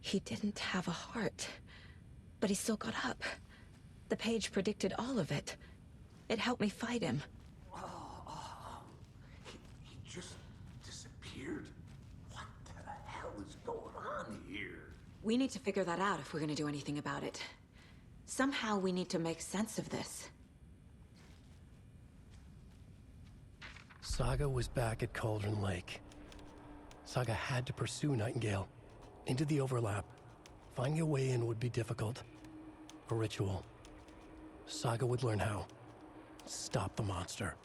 He didn't have a heart, but he still got up. The page predicted all of it. It helped me fight him. He just disappeared? What the hell is going on here? We need to figure that out if we're gonna do anything about it. Somehow we need to make sense of this. Saga was back at Cauldron Lake. Saga had to pursue Nightingale. Into the overlap. Finding a way in would be difficult. A ritual. Saga would learn how. Stop the monster.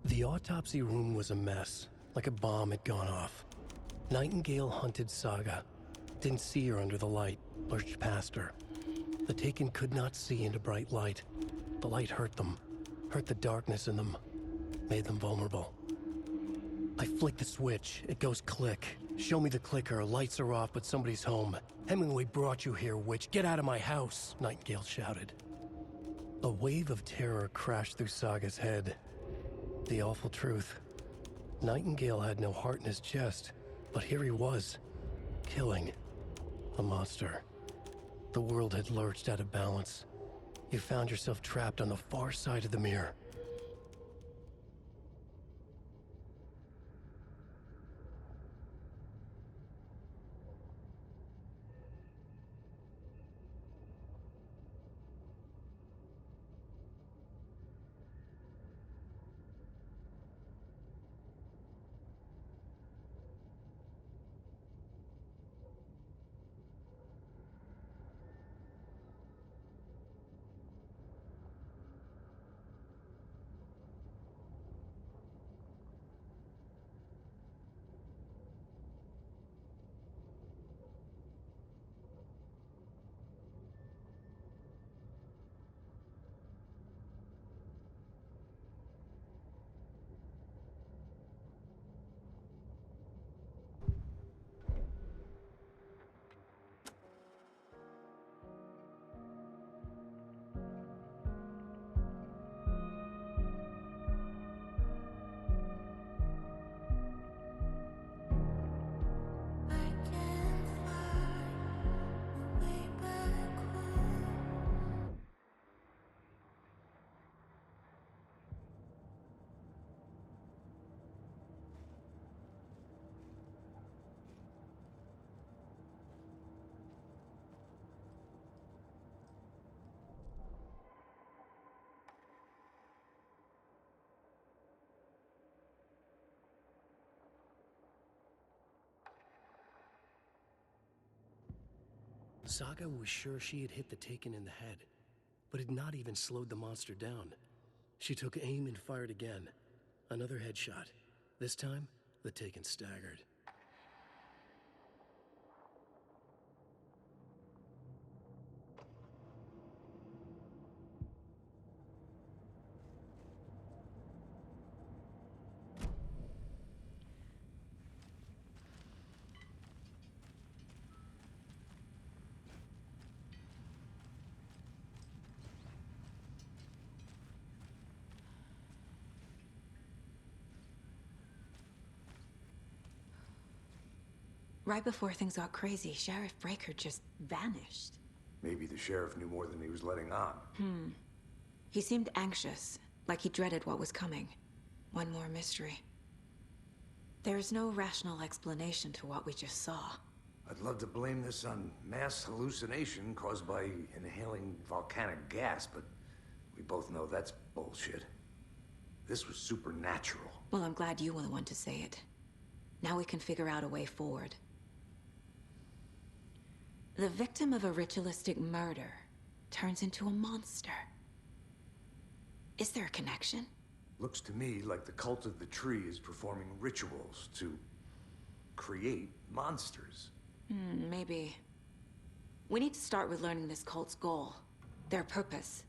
The autopsy room was a mess, like a bomb had gone off. Nightingale hunted Saga. Didn't see her under the light, lurched past her. The Taken could not see into bright light. The light hurt them, hurt the darkness in them, made them vulnerable. I flick the switch, it goes click. Show me the clicker, lights are off but somebody's home. Hemingway brought you here, witch, get out of my house, Nightingale shouted. A wave of terror crashed through Saga's head. The awful truth. Nightingale had no heart in his chest, but here he was, killing a monster. The world had lurched out of balance. You found yourself trapped on the far side of the mirror. Saga was sure she had hit the Taken in the head, but had not even slowed the monster down. She took aim and fired again. Another headshot. This time, the Taken staggered. Right before things got crazy, Sheriff Breaker just vanished. Maybe the sheriff knew more than he was letting on. He seemed anxious, like he dreaded what was coming. One more mystery. There's no rational explanation to what we just saw. I'd love to blame this on mass hallucination caused by inhaling volcanic gas, but we both know that's bullshit. This was supernatural. Well, I'm glad you were the one to say it. Now we can figure out a way forward. The victim of a ritualistic murder turns into a monster. Is there a connection? Looks to me like the cult of the tree is performing rituals to create monsters. Maybe. We need to start with learning this cult's goal, their purpose.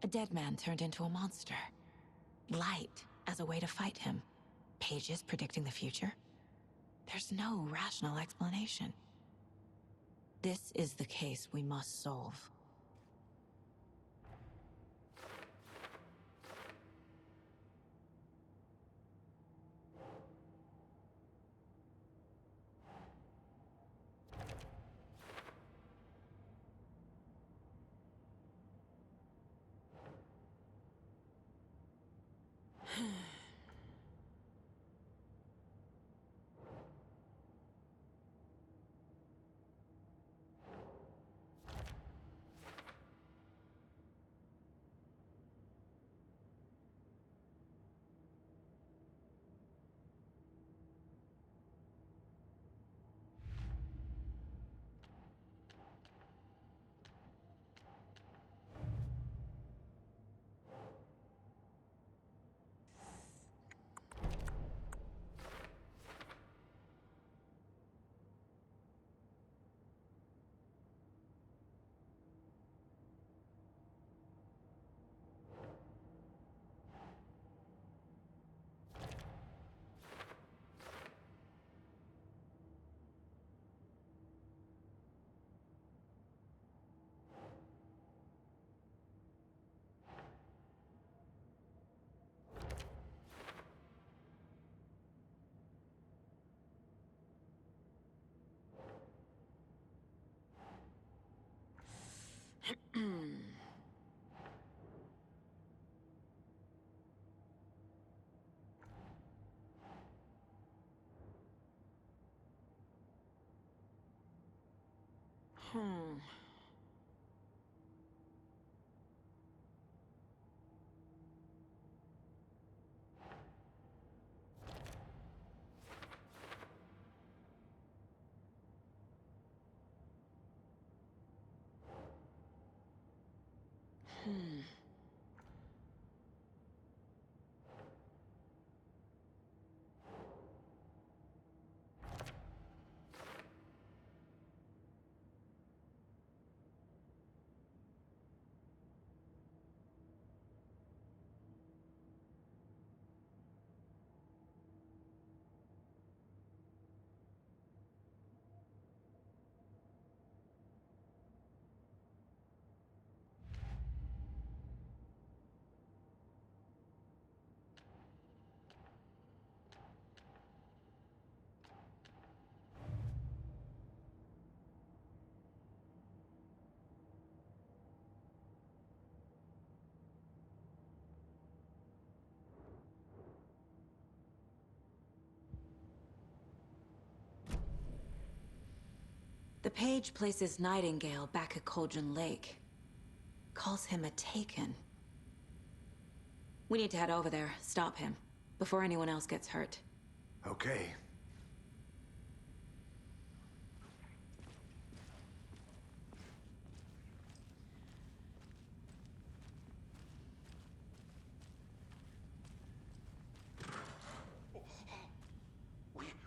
A dead man turned into a monster. Light as a way to fight him. Pages predicting the future. There's no rational explanation. This is the case we must solve. Hmm. Hmm. The page places Nightingale back at Cauldron Lake. Calls him a Taken. We need to head over there, stop him, before anyone else gets hurt. Okay.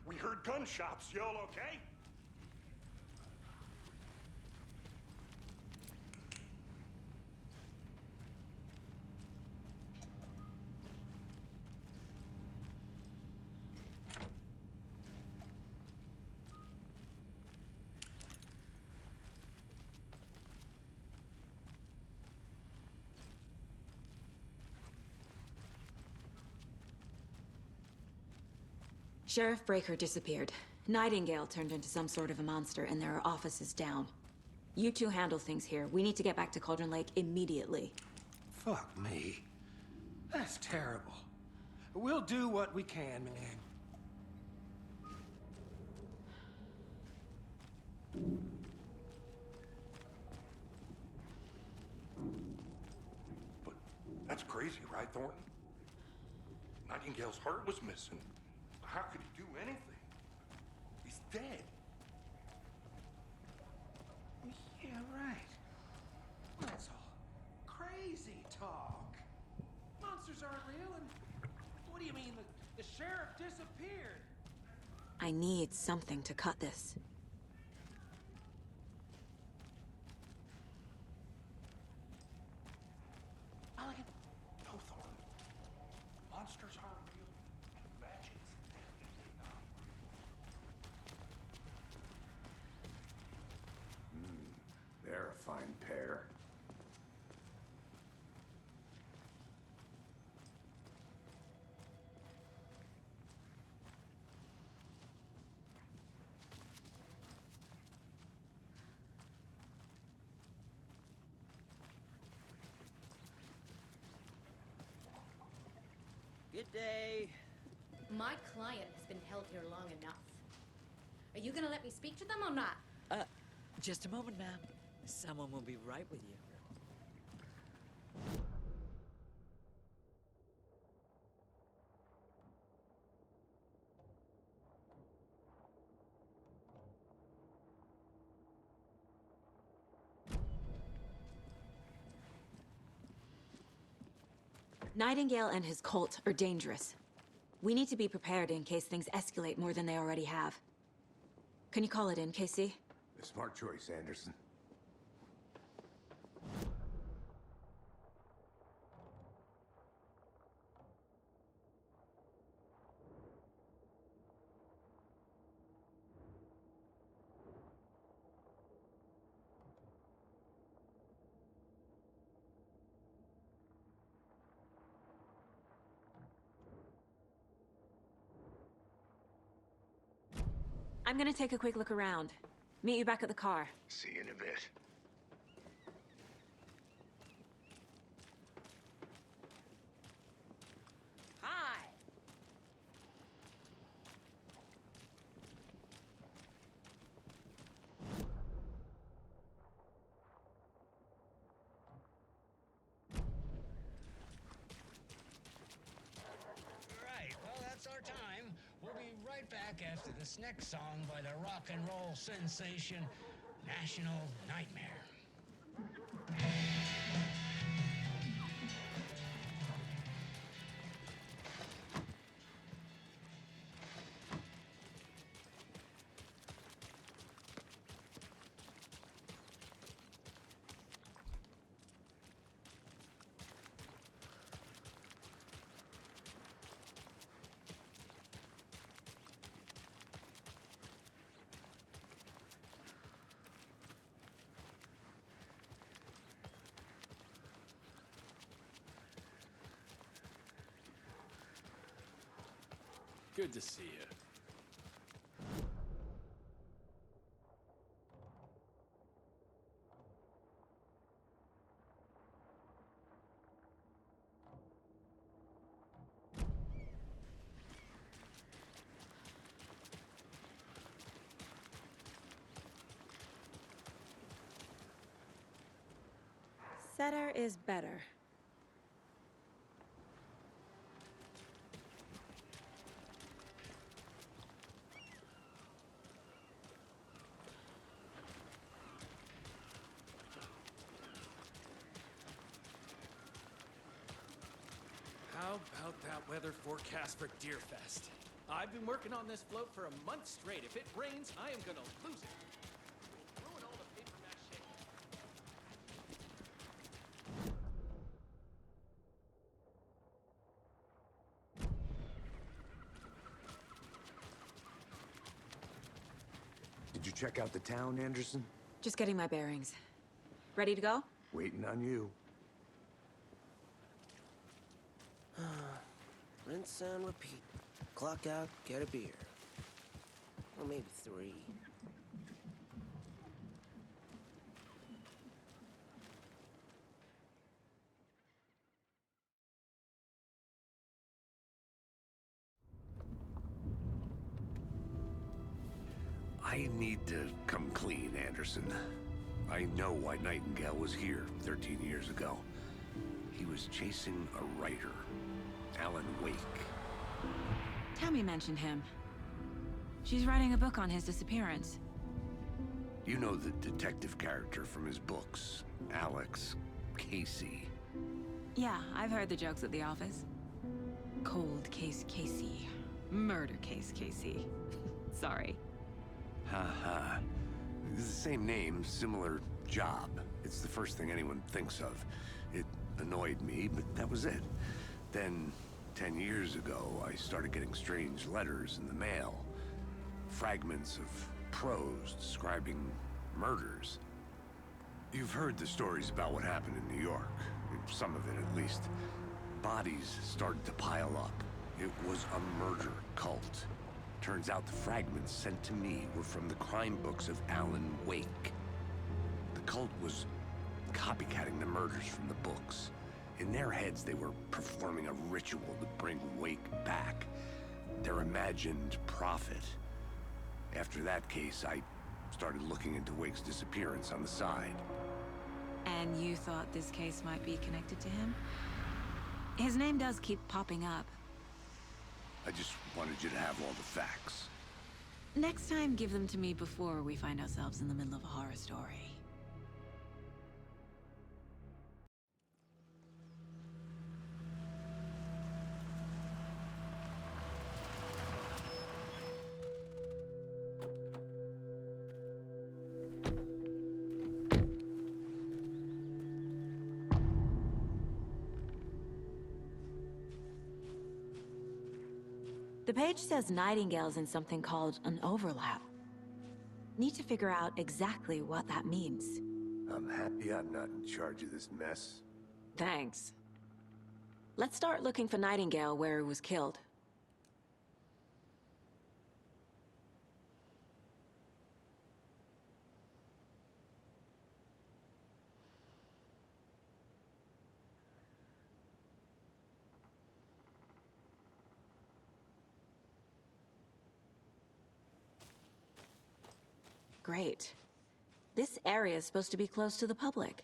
We heard gunshots. Y'all okay? Sheriff Breaker disappeared. Nightingale turned into some sort of a monster, and there are offices down. You two handle things here. We need to get back to Cauldron Lake immediately. Fuck me. That's terrible. We'll do what we can, man. But that's crazy, right, Thornton? Nightingale's heart was missing. How could he do anything? He's dead. Yeah, right. That's all crazy talk. Monsters aren't real, and what do you mean the sheriff disappeared? I need something to cut this. fine pair. Good day. My client has been held here long enough. Are you gonna let me speak to them or not? Just a moment, ma'am. Someone will be right with you. Nightingale and his cult are dangerous. We need to be prepared in case things escalate more than they already have. Can you call it in, Casey? A smart choice, Anderson. I'm gonna take a quick look around. Meet you back at the car. See you in a bit. Hi! Right, well, that's our time. We'll be right back after this next song by the rock and roll sensation, National Nightmare. Good to see you. Setter is better. How about that weather forecast for Deerfest? I've been working on this float for a month straight. If it rains, I am gonna lose it. Ruin all the paper mache. Did you check out the town, Anderson? Just getting my bearings. Ready to go? Waiting on you. Rinse and repeat. Clock out, get a beer. Or maybe 3. I need to come clean, Anderson. I know why Nightingale was here 13 years ago. He was chasing a writer, Alan Wake. Tammy mentioned him. She's writing a book on his disappearance. You know the detective character from his books, Alex, Casey. Yeah, I've heard the jokes at the office. Cold case Casey. Murder case Casey. Sorry. Ha ha. It's the same name, similar job. It's the first thing anyone thinks of. It annoyed me, but that was it. Then, 10 years ago, I started getting strange letters in the mail. Fragments of prose describing murders. You've heard the stories about what happened in New York. Some of it, at least. Bodies started to pile up. It was a murder cult. Turns out the fragments sent to me were from the crime books of Alan Wake. The cult was copycatting the murders from the books. In their heads, they were performing a ritual to bring Wake back. Their imagined prophet. After that case, I started looking into Wake's disappearance on the side. And you thought this case might be connected to him? His name does keep popping up. I just wanted you to have all the facts. Next time, give them to me before we find ourselves in the middle of a horror story. The page says Nightingale's in something called an overlap. Need to figure out exactly what that means. I'm happy I'm not in charge of this mess. Thanks. Let's start looking for Nightingale where he was killed. Great. This area is supposed to be close to the public.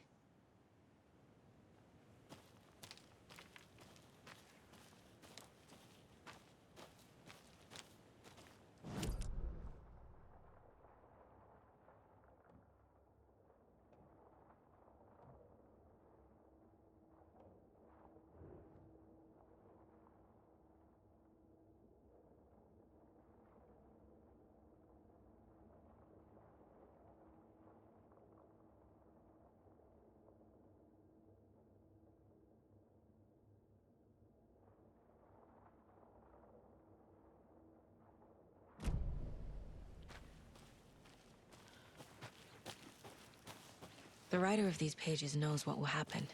The writer of these pages knows what will happen.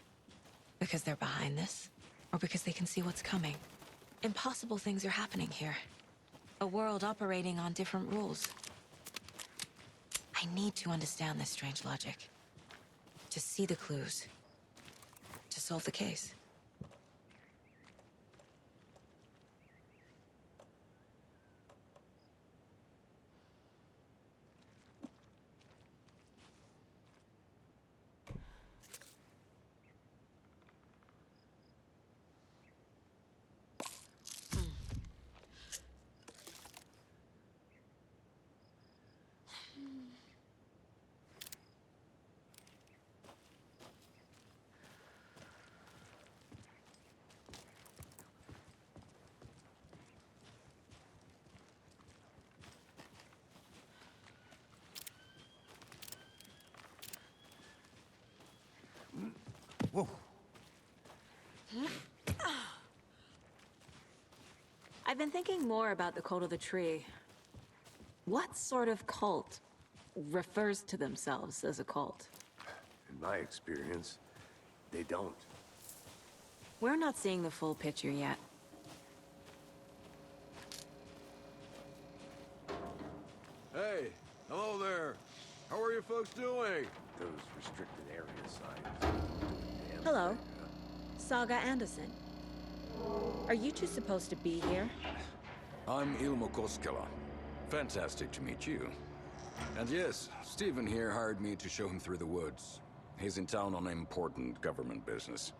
Because they're behind this, or because they can see what's coming. Impossible things are happening here. A world operating on different rules. I need to understand this strange logic. To see the clues. To solve the case. Whoa. I've been thinking more about the cult of the tree. What sort of cult refers to themselves as a cult? In my experience, they don't. We're not seeing the full picture yet. Hey, hello there. How are you folks doing? Those restricted area signs. Damn Hello. thing, huh? Saga Anderson. Are you two supposed to be here? I'm Ilmo Koskela. Fantastic to meet you. And yes, Stephen here hired me to show him through the woods. He's in town on important government business.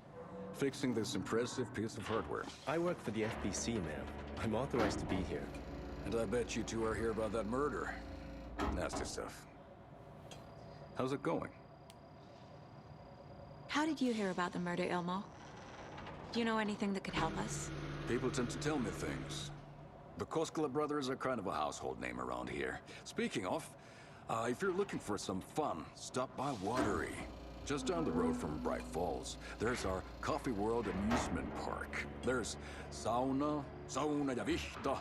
Fixing this impressive piece of hardware. I work for the FBC, ma'am. I'm authorized to be here. And I bet you two are here about that murder. Nasty stuff. How's it going? How did you hear about the murder, Ilmo? Do you know anything that could help us? People tend to tell me things. The Koskela brothers are kind of a household name around here. Speaking of, if you're looking for some fun, stop by Watery. Just down the road from Bright Falls, there's our Coffee World amusement park. There's sauna ja vihta,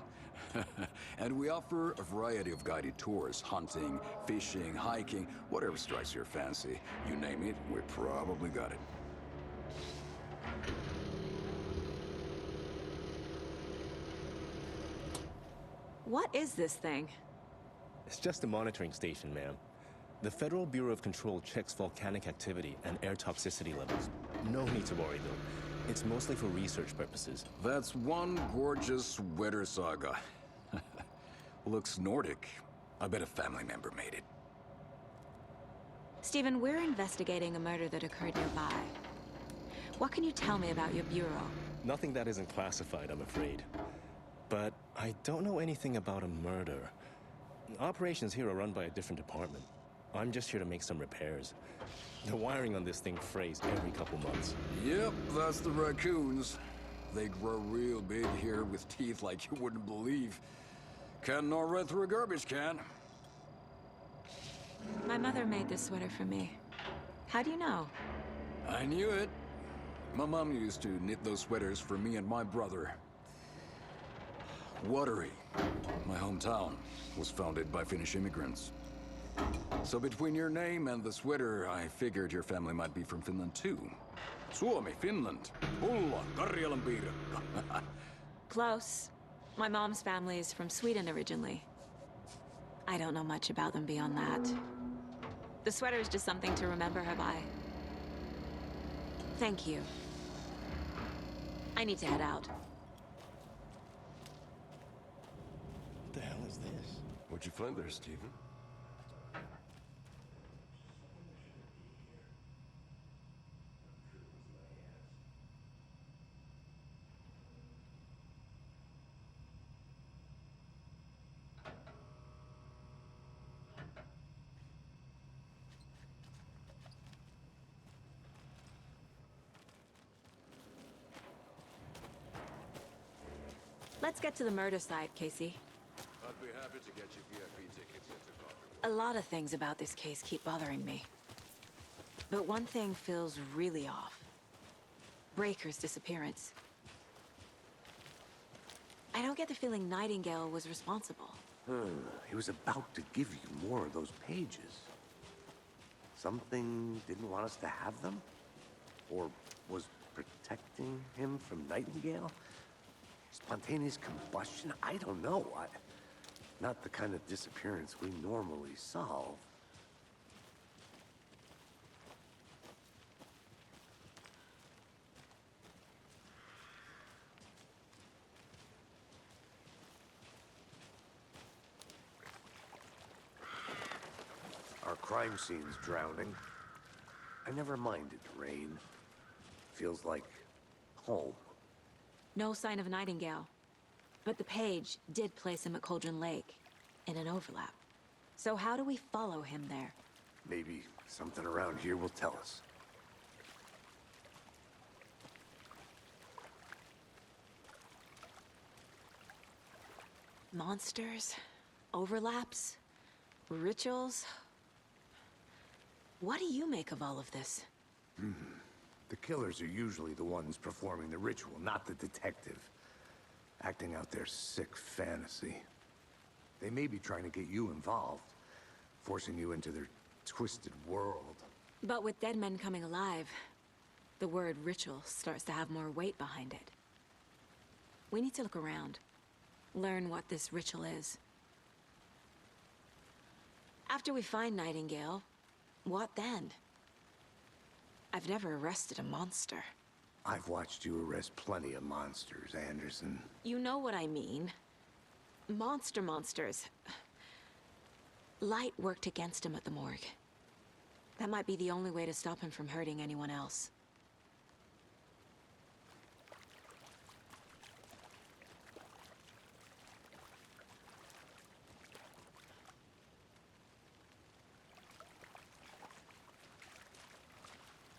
And we offer a variety of guided tours, hunting, fishing, hiking, whatever strikes your fancy. You name it, we probably got it. What is this thing? It's just a monitoring station, ma'am. The Federal Bureau of Control checks volcanic activity and air toxicity levels. No need to worry, though. It's mostly for research purposes. That's one gorgeous weather saga. Looks Nordic. I bet a family member made it. Stephen, we're investigating a murder that occurred nearby. What can you tell me about your bureau? Nothing that isn't classified, I'm afraid. But I don't know anything about a murder. Operations here are run by a different department. I'm just here to make some repairs. The wiring on this thing frays every couple months. Yep, that's the raccoons. They grow real big here with teeth like you wouldn't believe. Can't gnaw right through a garbage can. My mother made this sweater for me. How do you know? I knew it. My mom used to knit those sweaters for me and my brother. Watery, my hometown, was founded by Finnish immigrants. So between your name and the sweater, I figured your family might be from Finland too. Suomi, Finland. Pulla, Karjalan piirakka. Close. My mom's family is from Sweden originally. I don't know much about them beyond that. The sweater is just something to remember her by. Thank you. I need to head out. What the hell is this? What'd you find there, Stephen? Let's get to the murder site, Casey. I'd be happy to get you VIP tickets into coffee. A lot of things about this case keep bothering me. But one thing feels really off. Breaker's disappearance. I don't get the feeling Nightingale was responsible. He was about to give you more of those pages. Something didn't want us to have them? Or was protecting him from Nightingale? Spontaneous combustion? I don't know. Not the kind of disappearance we normally solve. Our crime scene's drowning. I never minded rain. Feels like home. No sign of Nightingale. But the page did place him at Cauldron Lake, in an overlap. So how do we follow him there? Maybe something around here will tell us. Monsters? Overlaps? Rituals? What do you make of all of this? The killers are usually the ones performing the ritual, not the detective. Acting out their sick fantasy. They may be trying to get you involved, forcing you into their twisted world. But with dead men coming alive, the word ritual starts to have more weight behind it. We need to look around, learn what this ritual is. After we find Nightingale, what then? I've never arrested a monster. I've watched you arrest plenty of monsters, Anderson. You know what I mean. Monsters. Light worked against him at the morgue. That might be the only way to stop him from hurting anyone else.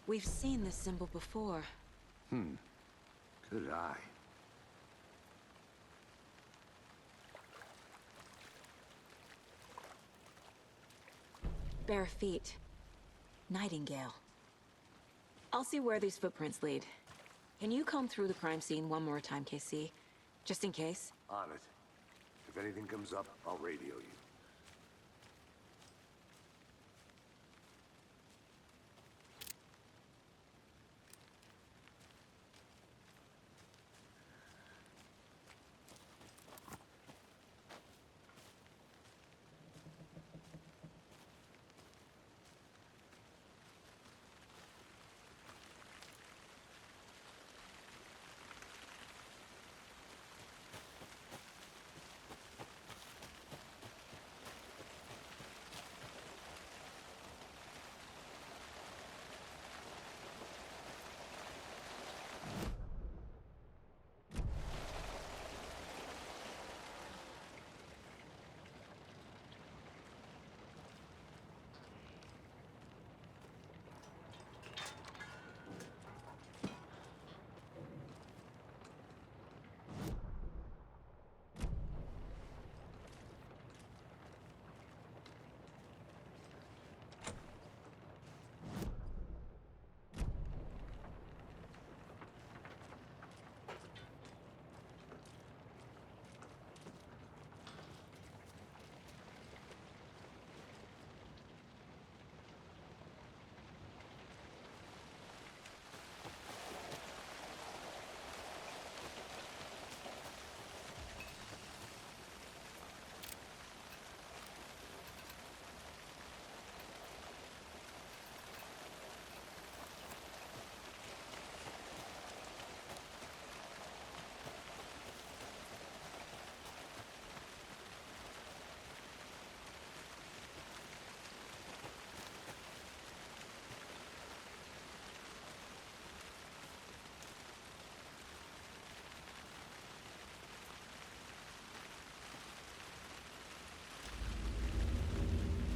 We've seen this symbol before. Good eye. Bare feet. Nightingale. I'll see where these footprints lead. Can you comb through the crime scene one more time, KC? Just in case? On it. If anything comes up, I'll radio you.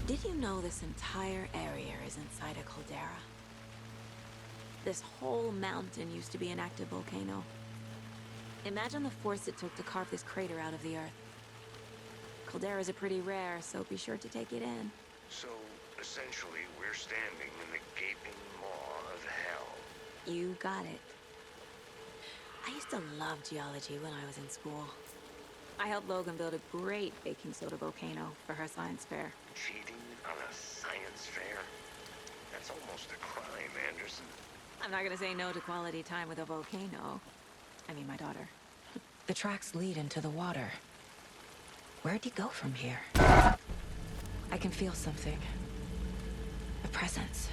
Did you know this entire area is inside a caldera? This whole mountain used to be an active volcano. Imagine the force it took to carve this crater out of the earth. Calderas are pretty rare, so be sure to take it in. So, essentially, we're standing in the gaping maw of hell. You got it. I used to love geology when I was in school. I helped Logan build a great baking soda volcano for her science fair. Cheating on a science fair? That's almost a crime, Anderson. I'm not gonna say no to quality time with a volcano. I mean, my daughter. The tracks lead into the water. Where'd he go from here? I can feel something. A presence.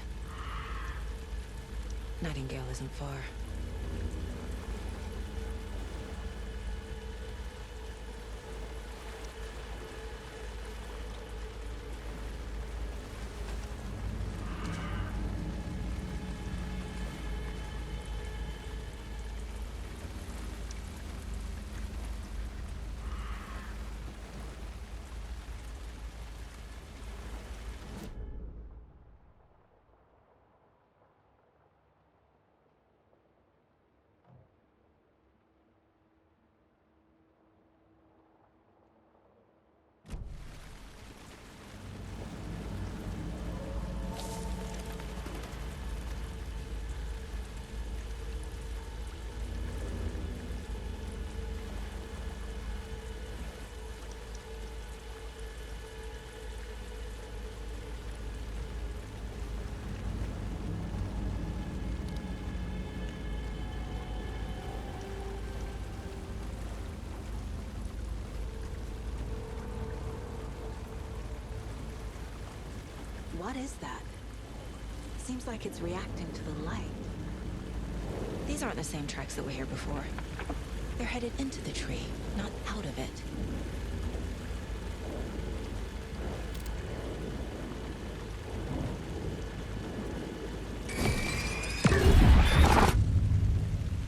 Nightingale isn't far. What is that? Seems like it's reacting to the light. These aren't the same tracks that were here before. They're headed into the tree, not out of it.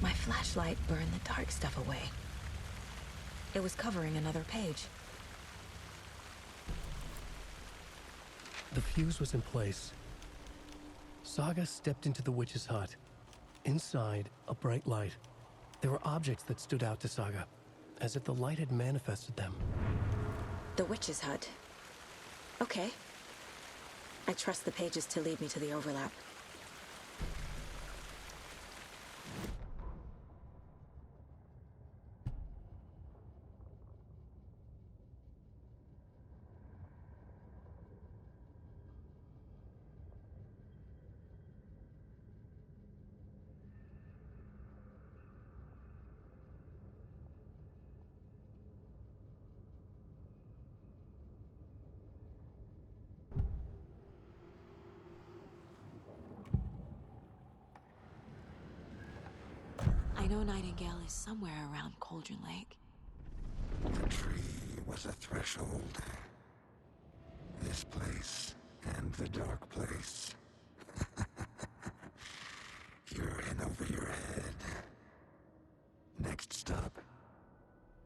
My flashlight burned the dark stuff away. It was covering another page. The fuse was in place. Saga stepped into the witch's hut. Inside, a bright light. There were objects that stood out to Saga, as if the light had manifested them. The witch's hut. Okay. I trust the pages to lead me to the overlap. know Nightingale is somewhere around Cauldron Lake. The tree was a threshold. This place and the dark place. You're in over your head. Next stop,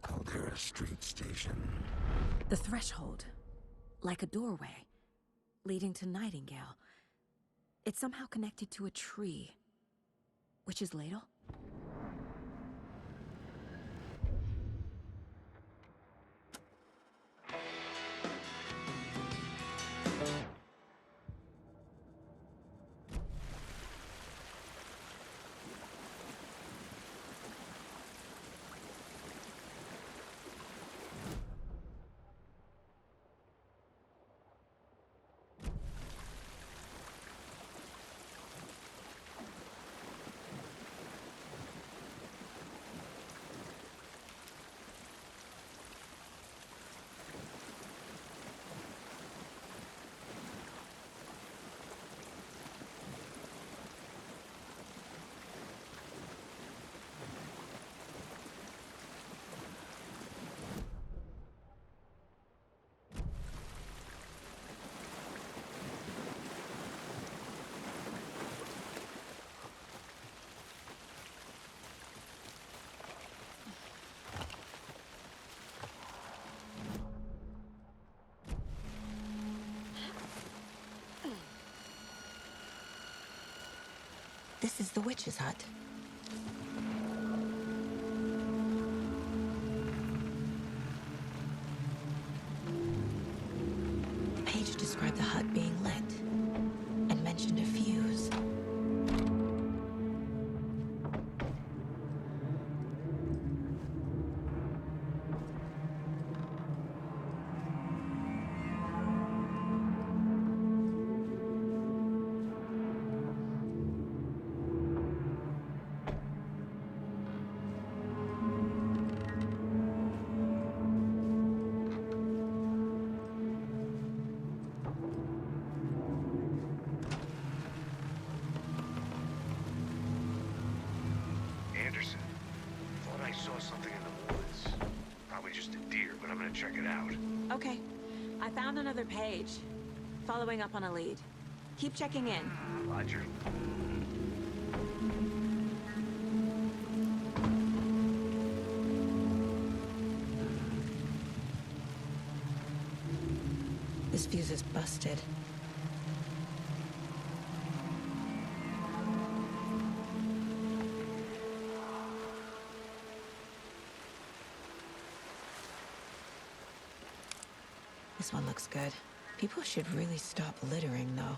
Caldera Street Station. The threshold. Like a doorway. Leading to Nightingale. It's somehow connected to a tree. Witch's Ladle? This is the witch's hut. The page described the hut being lit and mentioned a fuse. Anderson, thought I saw something in the woods. Probably just a deer, but I'm gonna check it out. Okay. I found another page. Following up on a lead. Keep checking in. Roger. This fuse is busted. This one looks good. People should really stop littering, though.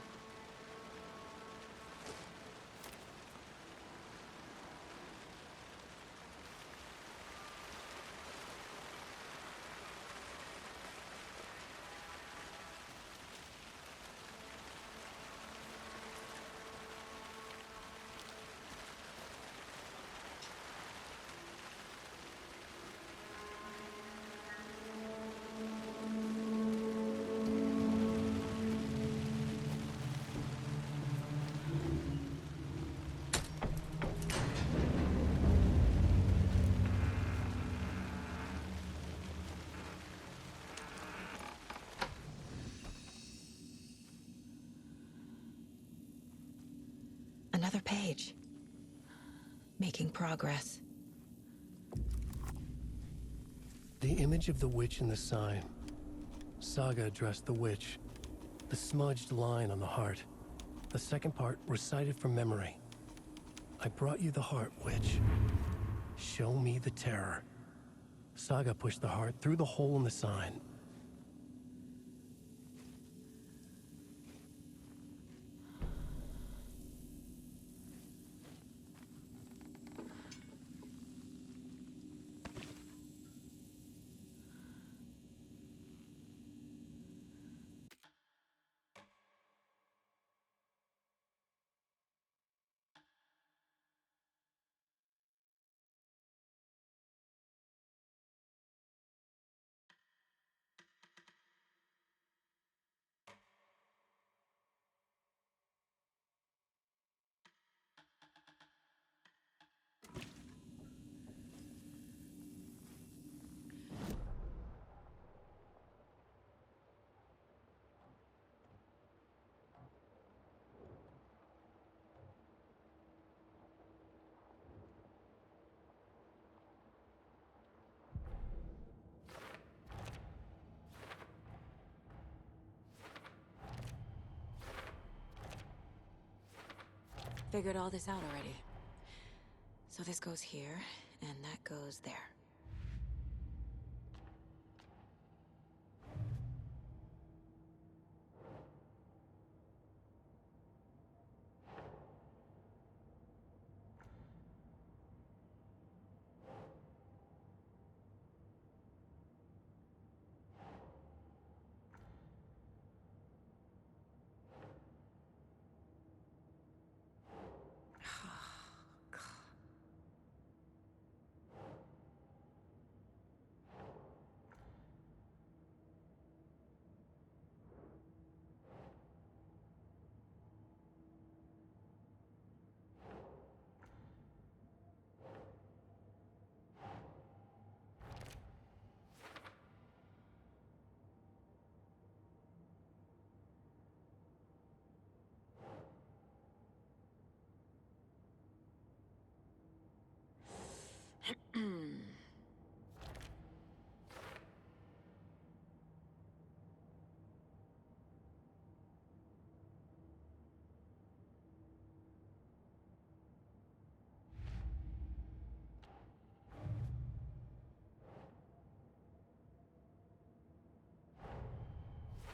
Another page. Making progress. The image of the witch in the sign. Saga addressed the witch. The smudged line on the heart. The second part recited from memory. I brought you the heart, witch. Show me the terror. Saga pushed the heart through the hole in the sign. Figured all this out already. So this goes here, and that goes there.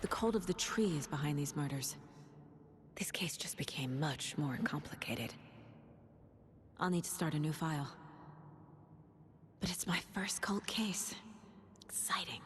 The cult of the tree is behind these murders. This case just became much more complicated. I'll need to start a new file. But it's my first cult case. Exciting.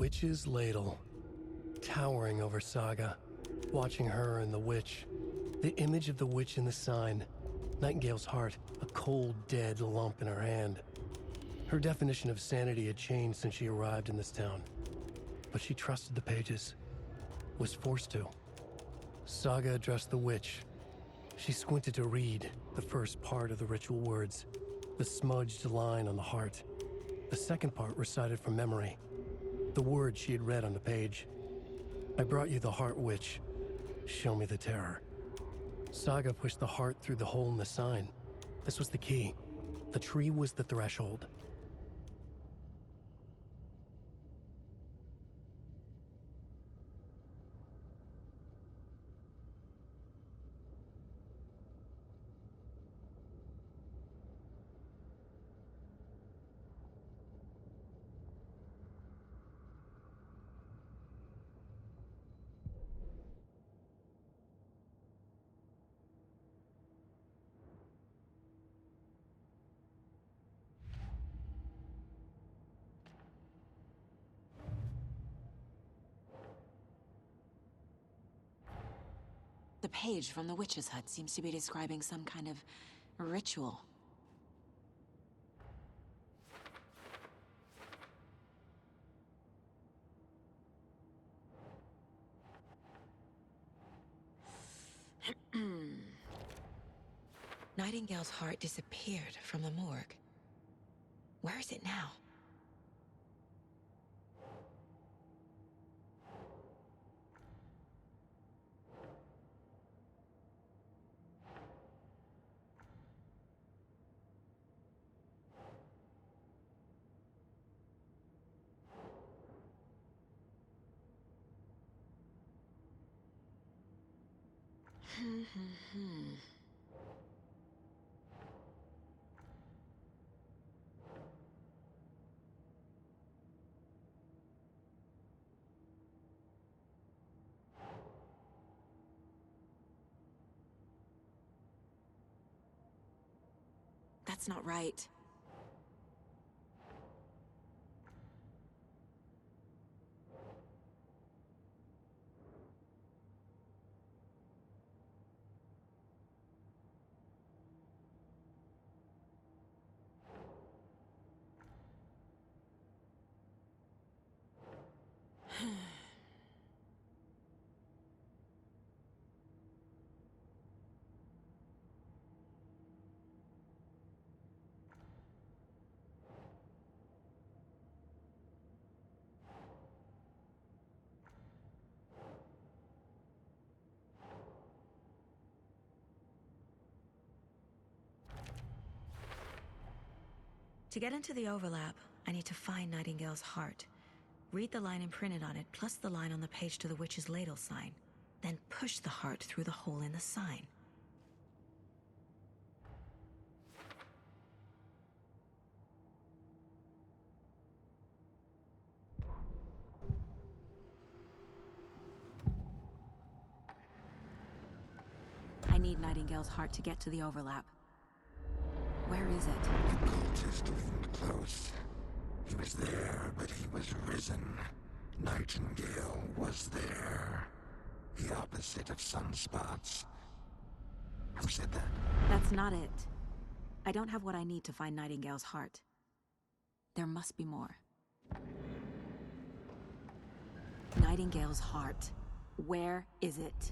Witch's ladle, towering over Saga, watching her and the witch. The image of the witch in the sign, Nightingale's heart, a cold, dead lump in her hand. Her definition of sanity had changed since she arrived in this town. But she trusted the pages, was forced to. Saga addressed the witch. She squinted to read the first part of the ritual words, the smudged line on the heart. The second part recited from memory, the words she had read on the page. I brought you the heart, witch. Show me the terror. Saga pushed the heart through the hole in the sign. This was the key. The tree was the threshold. The page from the witch's hut seems to be describing some kind of ritual. Nightingale's heart disappeared from the morgue. Where is it now? That's not right. To get into the overlap, I need to find Nightingale's heart. Read the line imprinted on it, plus the line on the page to the witch's ladle sign. Then push the heart through the hole in the sign. I need Nightingale's heart to get to the overlap. Where is it? The cultist leaned close. He was there, but he was risen. Nightingale was there. The opposite of sunspots. Who said that? That's not it. I don't have what I need to find Nightingale's heart. There must be more. Nightingale's heart. Where is it?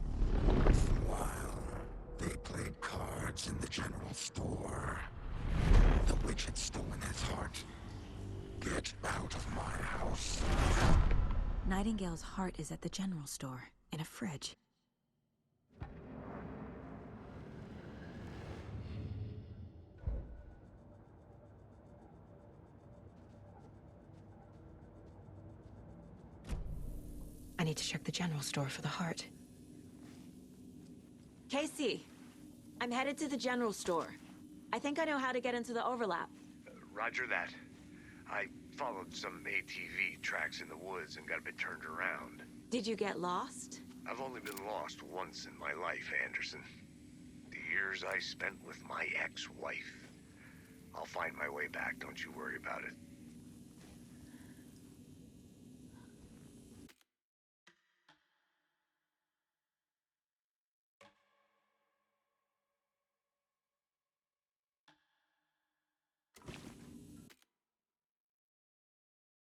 While they played cards in the general store, the witch had stolen his heart. Get out of my house. Nightingale's heart is at the general store, in a fridge. I need to check the general store for the heart. Casey, I'm headed to the general store. I think I know how to get into the overlap. Roger that. I followed some ATV tracks in the woods and got a bit turned around. Did you get lost? I've only been lost once in my life, Anderson. The years I spent with my ex-wife. I'll find my way back, don't you worry about it.